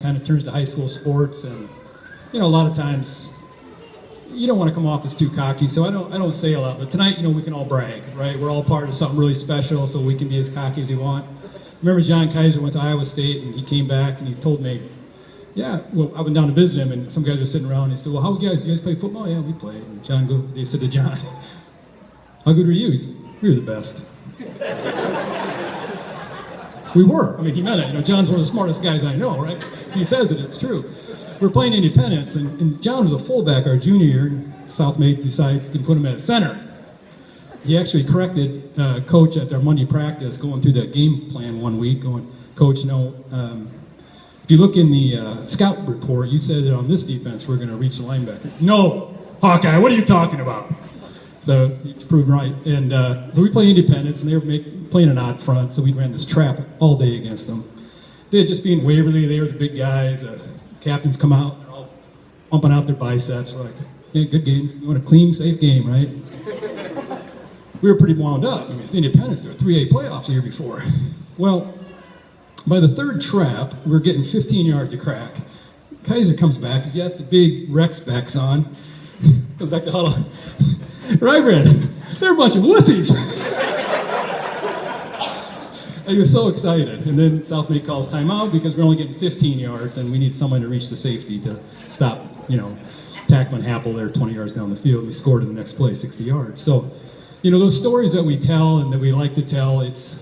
kind of turns to high school sports, and a lot of times you don't want to come off as too cocky, so I don't say a lot. But tonight, we can all brag, right? We're all part of something really special, so we can be as cocky as we want. Remember, John Kaiser went to Iowa State, and he came back, and he told me, yeah, well, I went down to visit him, and some guys were sitting around, and he said, well, you guys play football? Yeah, we play. And they said to John, how good were you? He said, we were the best. We were. I mean, he meant it. John's one of the smartest guys I know, right? If he says it, it's true. We're playing Independence, and John was a fullback our junior year, and South Maid decides to put him at a center. He actually corrected Coach at their Monday practice, going through the game plan one week, going, Coach, if you look in the scout report, you said that on this defense we're going to reach the linebacker. No, Hawkeye, what are you talking about? So it's proven right. And so we play Independence, and they were playing an odd front, so we ran this trap all day against them. They had just been Waverly, they were the big guys. Captains come out, they're all pumping out their biceps. We're like, yeah, good game. You want a clean, safe game, right? We were pretty wound up. I mean, it's Independence. There were 3A playoffs the year before. Well, by the third trap, we're getting 15 yards of crack. Kaiser comes back. He's got the big Rex backs on. Goes back to huddle. Right, Brad? They're a bunch of wussies. He was so excited. And then South Maid calls timeout because we're only getting 15 yards and we need someone to reach the safety to stop, tackling Happel there 20 yards down the field. We scored in the next play, 60 yards. So, those stories that we tell and that we like to tell, it's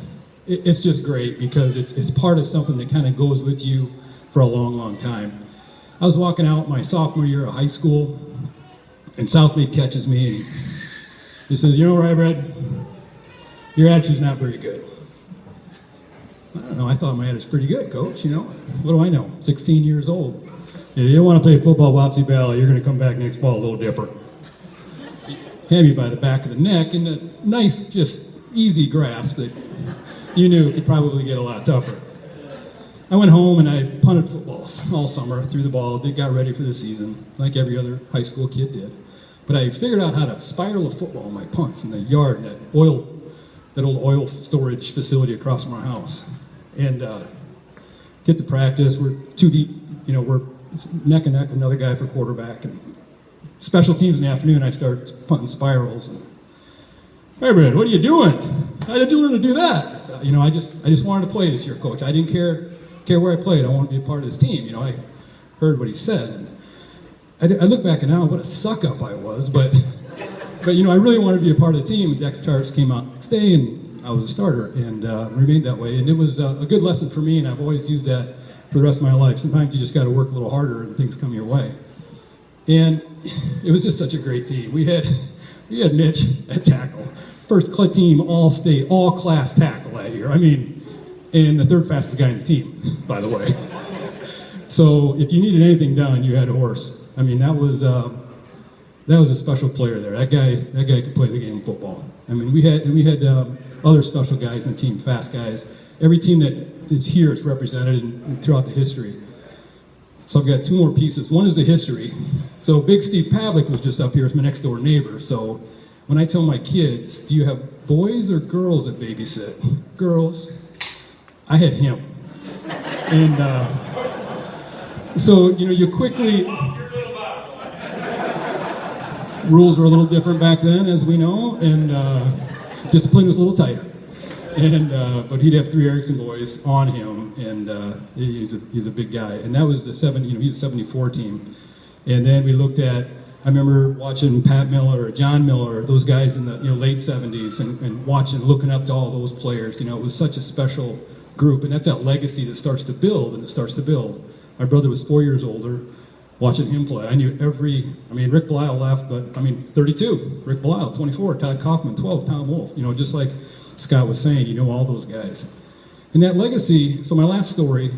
just great because it's part of something that kind of goes with you for a long, long time. I was walking out my sophomore year of high school, and South Maid catches me, and he says, Rye Bread, your attitude's not very good. I don't know, I thought my attitude's pretty good, Coach, What do I know? 16 years old. You don't want to play football, Wapsie Valley, you're going to come back next fall a little different. Had me by the back of the neck, and a nice, just easy grasp that you knew it could probably get a lot tougher. I went home and I punted footballs all summer, threw the ball, got ready for the season, like every other high school kid did. But I figured out how to spiral a football in my punts in the yard, that old oil storage facility across from our house. And get to practice, we're too deep, we're neck and neck with another guy for quarterback. And special teams in the afternoon, I start punting spirals. And, hey, Brad, what are you doing? How did you learn to do that? So, I just wanted to play this year, Coach. I didn't care where I played. I wanted to be a part of this team. I heard what he said. And I look back and now, what a suck-up I was. But I really wanted to be a part of the team. Dex Tarts came out the next day, and I was a starter, and remained that way. And it was a good lesson for me, and I've always used that for the rest of my life. Sometimes you just got to work a little harder, and things come your way. And it was just such a great team. We had Mitch at tackle. First team all-state, all-class tackle that year. And the third fastest guy in the team, by the way. So if you needed anything done, you had a horse. That was a special player there. That guy could play the game of football. We had other special guys in the team, fast guys. Every team that is here is represented throughout the history. So I've got two more pieces. One is the history. So Big Steve Pavlik was just up here as my next door neighbor. So when I tell my kids, do you have boys or girls that babysit? Girls. I had him. And so, you quickly... Rules were a little different back then, as we know, and discipline was a little tighter. And but he'd have 3 Erickson boys on him, and he's a big guy. And that was he was a 74 team. And then we looked at, I remember watching Pat Miller, John Miller, those guys in the late 70s, and looking up to all those players. It was such a special group, and that's that legacy that starts to build, and it starts to build. My brother was 4 years older. Watching him play, I knew Rick Blisle left, but 32, Rick Blisle, 24, Todd Kaufman, 12, Tom Wolf, just like Scott was saying, all those guys. And that legacy, so my last story